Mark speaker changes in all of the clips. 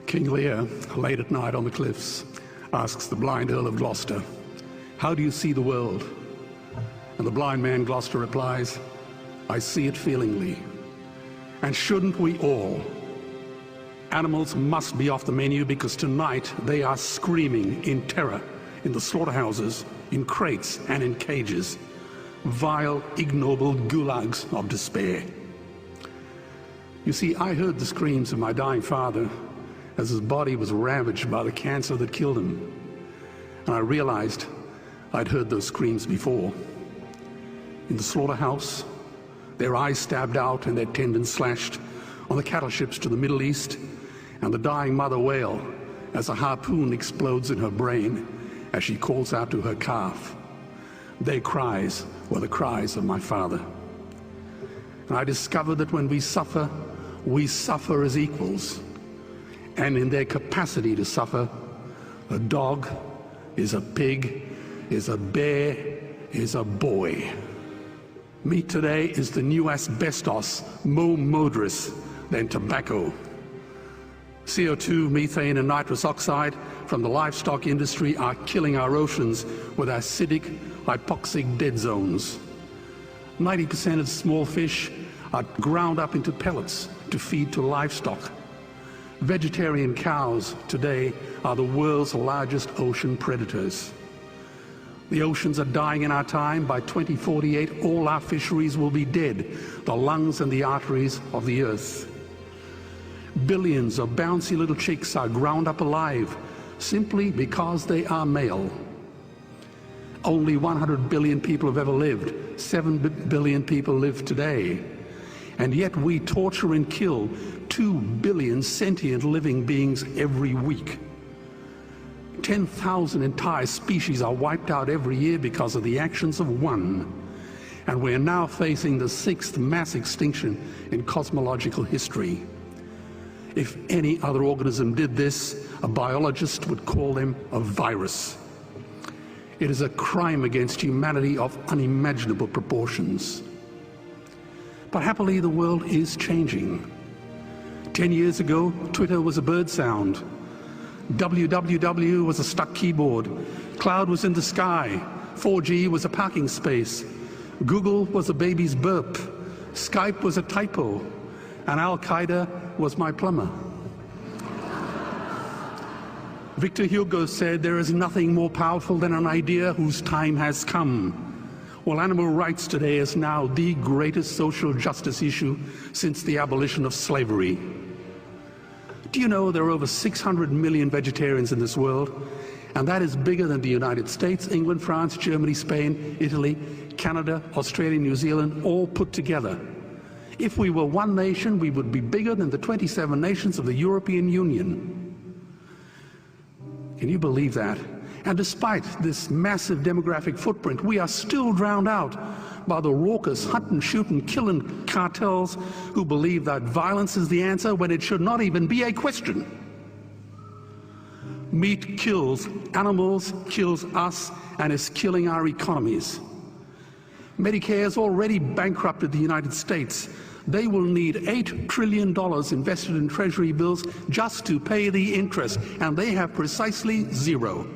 Speaker 1: King Lear, late at night on the cliffs, asks the blind Earl of Gloucester, "How do you see the world?" And the blind man Gloucester replies, "I see it feelingly." And shouldn't we all? Animals must be off the menu because tonight they are screaming in terror in the slaughterhouses, in crates and in cages, vile, ignoble gulags of despair. You see, I heard the screams of my dying father as his body was ravaged by the cancer that killed him. And I realized I'd heard those screams before. In the slaughterhouse, their eyes stabbed out and their tendons slashed, on the cattle ships to the Middle East, and the dying mother wail as a harpoon explodes in her brain as she calls out to her calf. Their cries were the cries of my father. And I discovered that when we suffer as equals. And in their capacity to suffer, a dog is a pig, is a bear, is a boy. Meat today is the new asbestos, more murderous than tobacco. CO2, methane and nitrous oxide from the livestock industry are killing our oceans with acidic, hypoxic dead zones. 90% of small fish are ground up into pellets to feed to livestock. Vegetarian cows today are the world's largest ocean predators. The oceans are dying in our time. By 2048, all our fisheries will be dead, the lungs and the arteries of the earth. Billions of bouncy little chicks are ground up alive simply because they are male. Only 100 billion people have ever lived. 7 billion people live today. And yet we torture and kill 2 billion sentient living beings every week. 10,000 entire species are wiped out every year because of the actions of one. And we're now facing the 6th mass extinction in cosmological history. If any other organism did this, a biologist would call them a virus. It is a crime against humanity of unimaginable proportions. But happily, the world is changing. 10 years ago, Twitter was a bird sound. www was a stuck keyboard. Cloud was in the sky. 4G was a parking space. Google was a baby's burp. Skype was a typo. And Al-Qaeda was my plumber. Victor Hugo said, "There is nothing more powerful than an idea whose time has come." Well, animal rights today is now the greatest social justice issue since the abolition of slavery. Do you know there are over 600 million vegetarians in this world? And that is bigger than the United States, England, France, Germany, Spain, Italy, Canada, Australia, New Zealand, all put together. If we were one nation, we would be bigger than the 27 nations of the European Union. Can you believe that? And despite this massive demographic footprint, we are still drowned out by the raucous hunt and shoot and killing cartels who believe that violence is the answer when it should not even be a question. Meat kills animals, kills us, and is killing our economies. Medicare has already bankrupted the United States. They will need $8 trillion invested in treasury bills just to pay the interest, and they have precisely zero.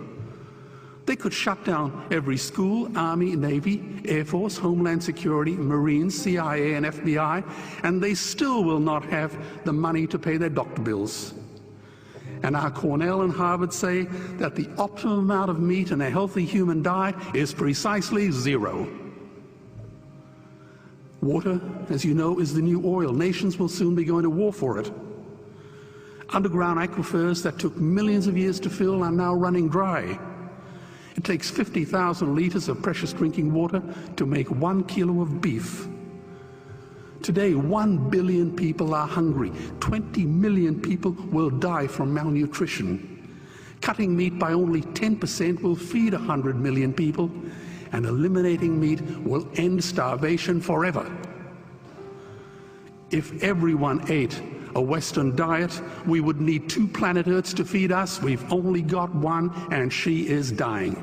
Speaker 1: They could shut down every school, Army, Navy, Air Force, Homeland Security, Marines, CIA, and FBI, and they still will not have the money to pay their doctor bills. And our Cornell and Harvard say that the optimum amount of meat in a healthy human diet is precisely zero. Water, as you know, is the new oil. Nations will soon be going to war for it. Underground aquifers that took millions of years to fill are now running dry. It takes 50,000 liters of precious drinking water to make 1 kilo of beef. Today, 1 billion people are hungry. 20 million people will die from malnutrition. Cutting meat by only 10% will feed 100 million people, and eliminating meat will end starvation forever. If everyone ate a Western diet, we would need 2 planet Earths to feed us. We've only got one, and she is dying.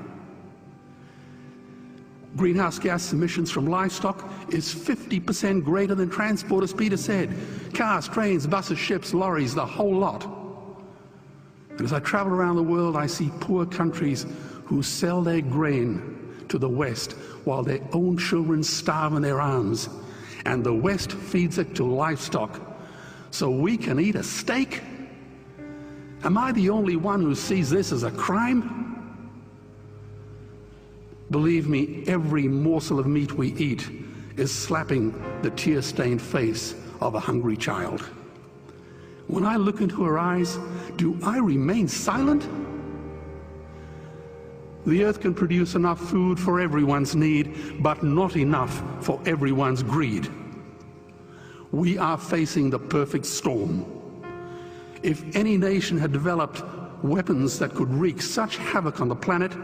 Speaker 1: Greenhouse gas emissions from livestock is 50% greater than transport, as Peter said. Cars, trains, buses, ships, lorries, the whole lot. And as I travel around the world, I see poor countries who sell their grain to the West while their own children starve in their arms. And the West feeds it to livestock so we can eat a steak? Am I the only one who sees this as a crime? Believe me, every morsel of meat we eat is slapping the tear-stained face of a hungry child. When I look into her eyes, do I remain silent? The earth can produce enough food for everyone's need, but not enough for everyone's greed. We are facing the perfect storm. If any nation had developed weapons that could wreak such havoc on the planet,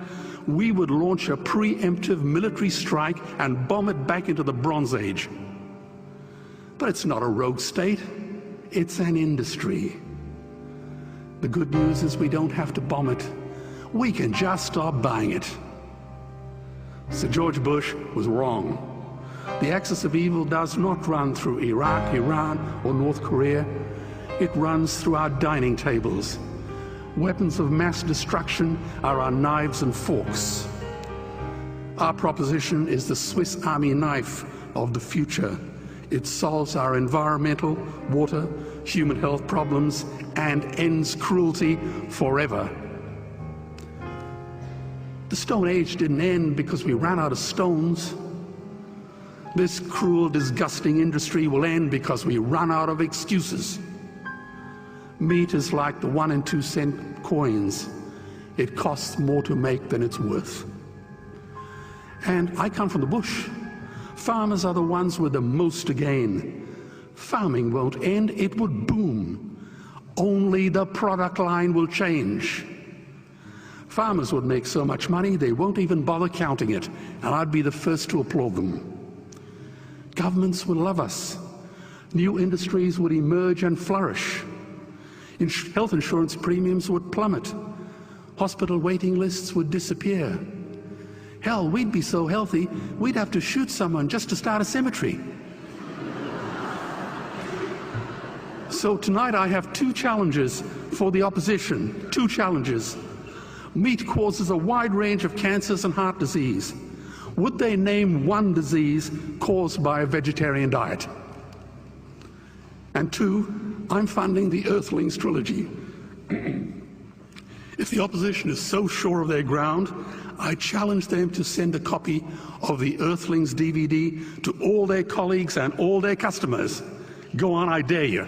Speaker 1: we would launch a preemptive military strike and bomb it back into the Bronze Age. But it's not a rogue state. It's an industry. The good news is we don't have to bomb it. We can just stop buying it. Sir George Bush was wrong. The axis of evil does not run through Iraq, Iran, or North Korea. It runs through our dining tables. Weapons of mass destruction are our knives and forks. Our proposition is the Swiss Army knife of the future. It solves our environmental, water, human health problems and ends cruelty forever. The Stone Age didn't end because we ran out of stones. This cruel, disgusting industry will end because we run out of excuses. Meat is like the 1 and 2 cent coins. It costs more to make than it's worth. And I come from the bush. Farmers are the ones with the most to gain. Farming won't end, it would boom. Only the product line will change. Farmers would make so much money they won't even bother counting it, and I'd be the first to applaud them. Governments would love us. New industries would emerge and flourish. Health insurance premiums would plummet. Hospital waiting lists would disappear. Hell, we'd be so healthy, we'd have to shoot someone just to start a cemetery. So tonight I have 2 challenges for the opposition. 2 challenges. Meat causes a wide range of cancers and heart disease. Would they name one disease caused by a vegetarian diet? And 2, I'm funding the Earthlings trilogy. If the opposition is so sure of their ground, I challenge them to send a copy of the Earthlings DVD to all their colleagues and all their customers. Go on, I dare you.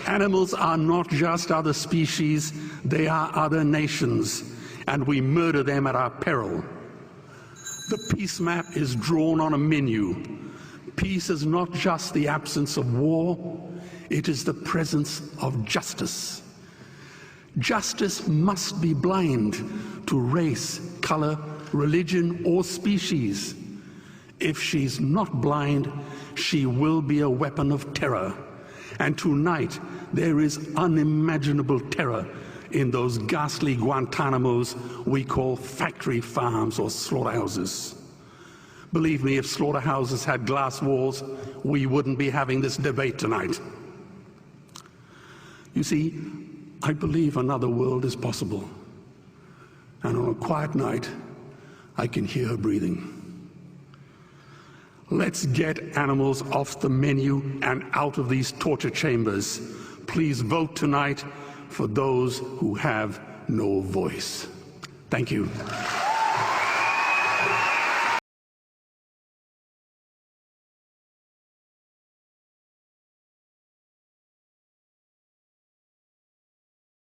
Speaker 1: Animals are not just other species, they are other nations, and we murder them at our peril. The peace map is drawn on a menu. Peace is not just the absence of war, it is the presence of justice. Justice must be blind to race, color, religion, or species. If she's not blind, she will be a weapon of terror. And tonight, there is unimaginable terror in those ghastly Guantanamos we call factory farms or slaughterhouses. Believe me, if slaughterhouses had glass walls, we wouldn't be having this debate tonight. You see, I believe another world is possible. And on a quiet night, I can hear her breathing. Let's get animals off the menu and out of these torture chambers. Please vote tonight for those who have no voice. Thank you.